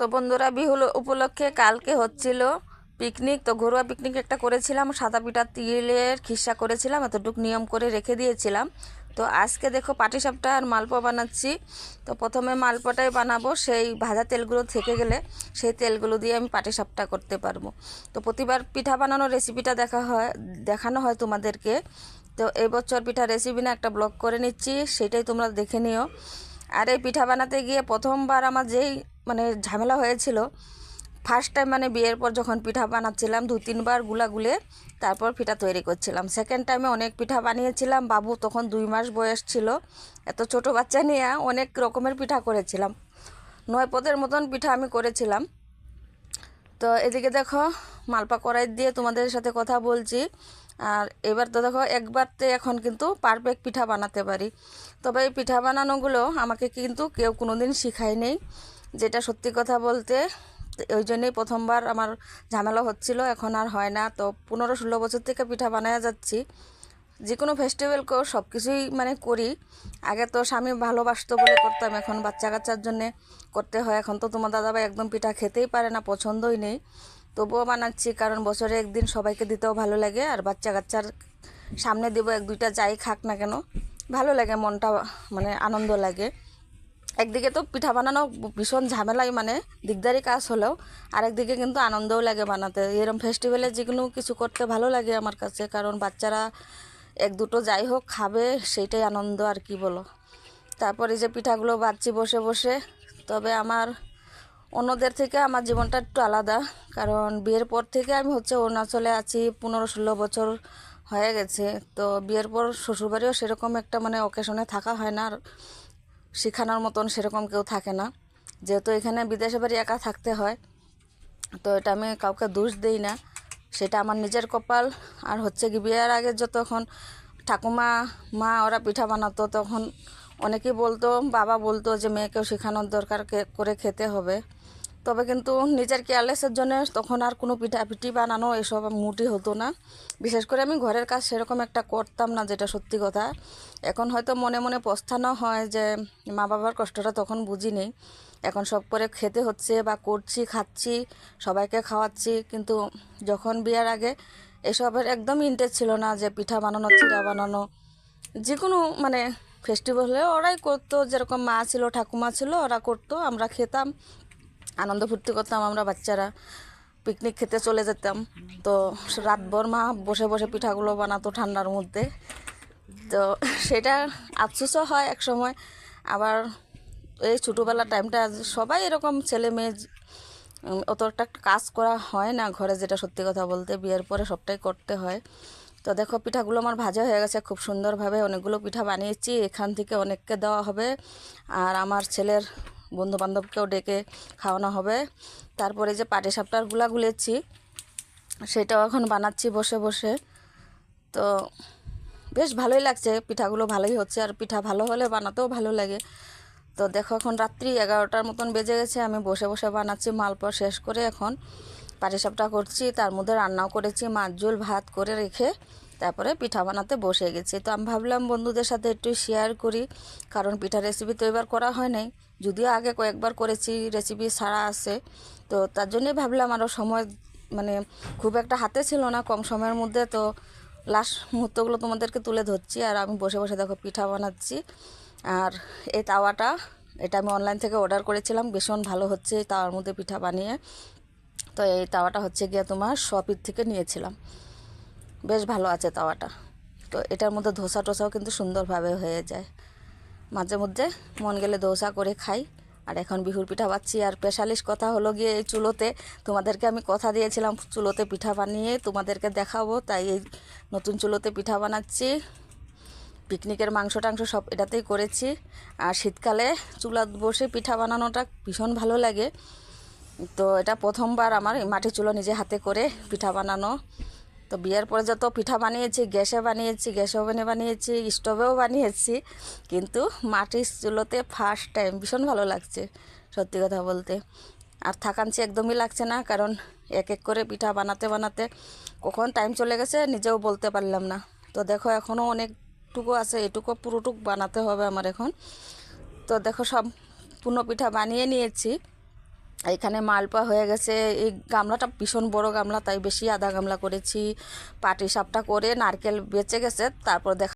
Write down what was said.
তো বন্ধুরা, বিহু উপলক্ষে কালকে হচ্ছিল পিকনিক। তো ঘরোয়া পিকনিক একটা করেছিলাম, সাদা পিঠা তিলের খিসা করেছিলাম, এতটুকু নিয়ম করে রেখে দিয়েছিলাম। তো আজকে দেখো পাটিসাপটা আর মালপোয়া বানাচ্ছি। তো প্রথমে মালপোয়াটাই বানাবো, সেই ভাজা তেলগুলো থেকে গেলে সেই তেলগুলো দিয়ে আমি পাটিসাপটা করতে পারবো। তো প্রতিবার পিঠা বানানোর রেসিপিটা দেখানো হয় তোমাদেরকে। তো এই বছর পিঠা রেসিপি না একটা ব্লগ করে নিচ্ছি, সেটাই তোমরা দেখে নিও। আর এই পিঠা বানাতে গিয়ে প্রথমবার আমার যেই ঝামেলা হয়েছিল, ফার্স্ট টাইম বিয়ের পর যখন পিঠা বানাচ্ছিলাম 2-3 বার গুলা গুলে তারপর পিঠা তৈরি করছিলাম। সেকেন্ড টাইমে অনেক পিঠা বানিয়েছিলাম, বাবু তখন 2 মাস বয়স ছিল। এত ছোট বাচ্চা নিয়ে অনেক রকমের পিঠা করেছিলাম, 9 পদের মতন পিঠা আমি করেছিলাম। তো এদিকে দেখো মালপা কড়াই দিয়ে তোমাদের সাথে কথা বলছি। আর এবার তো দেখো একবারতে এখন কিন্তু পারফেক্ট পিঠা বানাতে পারি। তবে এই পিঠা বানানোগুলো আমাকে কিন্তু কেউ কোনো দিন শেখায় নেই, যেটা সত্যি কথা বলতে। ওই জন্যই প্রথমবার আমার ঝামেলা হচ্ছিল, এখন আর হয় না। তো 15-16 বছর থেকে পিঠা বানায়া যাচ্ছি। যে কোনো ফেস্টিভ্যালকেও সব কিছুই করি। আগে তো স্বামী ভালোবাসতো বলে করতাম, এখন বাচ্চা কাচ্চার জন্যে করতে হয়। এখন তো তোমার দাদাভাই একদম পিঠা খেতেই পারে না, পছন্দই নেই, তবুও বানাচ্ছি, কারণ বছরে একদিন সবাইকে দিতেও ভালো লাগে। আর বাচ্চা কাচ্চার সামনে দেবো, 1-2টা যাই খাক না কেন, ভালো লাগে, মনটা আনন্দ লাগে। একদিকে তো পিঠা বানানো ভীষণ ঝামেলাই, দিকদারি কাজ হলেও আরেকদিকে কিন্তু আনন্দও লাগে বানাতে। এরকম ফেস্টিভ্যালে যে কোনো কিছু করতে ভালো লাগে আমার কাছে, কারণ বাচ্চারা 1-2টো যাই হোক খাবে, সেইটাই আনন্দ আর কি বলো। তারপরে যে পিঠাগুলো বাচ্ছি বসে বসে। তবে আমার অন্যদের থেকে আমার জীবনটা একটু আলাদা, কারণ বিয়ের পর থেকে আমি অরুণাচলে আছি, 15-16 বছর হয়ে গেছে। তো বিয়ের পর শ্বশুরবাড়িও সেরকম একটা অকেশনে থাকা হয় না, আর শেখানোর মতন সেরকম কেউ থাকে না, যেহেতু এখানে বিদেশে বাড়ি একা থাকতে হয়। তো এটা আমি কাউকে দোষ দিই না, সেটা আমার নিজের কপাল। আর কি বিয়ের আগে যতক্ষণ ঠাকুমা মা ওরা পিঠা বানাতো, তখন অনেকেই বলতো, বাবা বলতো যে মেয়েকেও শেখানোর দরকার করে খেতে হবে। তবে কিন্তু নিজের কেয়ারলেসের জন্য তখন আর কোনো পিঠি বানানো এসব মুটি হতো না। বিশেষ করে আমি ঘরের কাজ সেরকম একটা করতাম না, যেটা সত্যি কথা। এখন হয়তো মনে মনে পস্তানো হয় যে মা বাবার কষ্টটা তখন বুঝিনি, এখন সব করে খেতে হচ্ছে বা করছি, খাচ্ছি, সবাইকে খাওয়াচ্ছি। কিন্তু যখন বিয়ের আগে এসবের একদম ইন্টারেস্ট ছিল না, যে পিঠা বানানো, চিড়া বানানো, যে কোনো ফেস্টিভ্যাল হলে ওরাই করতো। যেরকম মা ছিল, ঠাকুমা ছিল, ওরা করতো, আমরা খেতাম, আনন্দ ফুর্তি করতাম। আমরা বাচ্চারা পিকনিক খেতে চলে যেতাম। তো রাতভর মা বসে বসে পিঠাগুলো বানাতো ঠান্ডার মধ্যে। তো সেটা আফসোসও হয় এক সময়। আবার এই ছোটোবেলার টাইমটা সবাই এরকম ছেলে মেয়ে, অত একটা কাজ করা হয় না ঘরে, যেটা সত্যি কথা বলতে। বিয়ের পরে সবটাই করতে হয়। তো দেখো পিঠাগুলো আমার ভাজা হয়ে গেছে খুব সুন্দরভাবে, অনেকগুলো পিঠা বানিয়েছি, এখান থেকে অনেককে দেওয়া হবে, আর আমার ছেলের বন্ধুবান্ধবকেও ডেকে খাওয়ানো হবে। তারপরে যে পাটিসাপটার গুলা গুলেছি, সেটাও এখন বানাচ্ছি বসে বসে। তো বেশ ভালোই লাগছে, পিঠাগুলো ভালোই হচ্ছে, আর পিঠা ভালো হলে বানাতেও ভালো লাগে। তো দেখো এখন রাত্রি 11টার মতন বেজে গেছে, আমি বসে বসে বানাচ্ছি। মালপোয়া শেষ করে এখন পাটিসাপটা করছি, তার মধ্যে রান্নাও করেছি, মাছ ঝোল ভাত করে রেখে তারপরে পিঠা বানাতে বসে গেছি। তো আমি ভাবলাম বন্ধুদের সাথে একটু শেয়ার করি, কারণ পিঠা রেসিপি তো এবার করা হয় নাই, যদিও আগে কয়েকবার করেছি, রেসিপি ছাড়া আছে। তো তার জন্যই ভাবলাম, আরও সময় খুব একটা হাতে ছিল না, কম সময়ের মধ্যে। তো লাস্ট মুহূর্তগুলো তোমাদেরকে তুলে ধরছি, আর আমি বসে বসে দেখো পিঠা বানাচ্ছি। আর এই তাওয়াটা, এটা আমি অনলাইন থেকে অর্ডার করেছিলাম, ভীষণ ভালো হচ্ছে এই তাওয়ার মধ্যে পিঠা বানিয়ে। তো এই তাওয়াটা গিয়ে তোমার শপির থেকে নিয়েছিলাম, বেশ ভালো আছে তাওয়াটা। তো এটার মধ্যে ধোসা টোসাও কিন্তু সুন্দরভাবে হয়ে যায়। মাঝে মধ্যে মন গেলে ধোসা করে খাই। আর এখন বিহুর পিঠা বাচ্ছি। আর স্পেশালিস্ট কথা হলো গিয়ে এই চুলোতে, তোমাদেরকে আমি কথা দিয়েছিলাম চুলোতে পিঠা বানিয়ে তোমাদেরকে দেখাবো, তাই এই নতুন চুলোতে পিঠা বানাচ্ছি। পিকনিকের মাংস টাংস সব এটাতেই করেছি। আর শীতকালে চুলা বসে পিঠা বানানোটা ভীষণ ভালো লাগে। তো এটা প্রথমবার আমার এই মাটির চুলো নিজে হাতে করে পিঠা বানানো। তো বিয়ের পরে যত পিঠা বানিয়েছি, গ্যাসে বানিয়েছি, গ্যাস ওভেনে বানিয়েছি, স্টোভেও বানিয়েছি, কিন্তু মাটির চুলোতে ফার্স্ট টাইম, ভীষণ ভালো লাগছে সত্যি কথা বলতে। আর থাকাঞ্চি একদমই লাগছে না, কারণ এক এক করে পিঠা বানাতে বানাতে কখন টাইম চলে গেছে নিজেও বলতে পারলাম না। তো দেখো এখনও অনেকটুকু আছে, এটুকু পুরোটুক বানাতে হবে আমার এখন। তো দেখো সব পূর্ণ পিঠা বানিয়ে নিয়েছি। এখানে মালপোয়া হয়ে গেছে। এই গামলাটা ভীষণ বড় গামলা, তাই বেশি আধা গামলা করেছি। পাটিসাপটা করে নারকেল বেঁচে গেছে, তারপর দেখা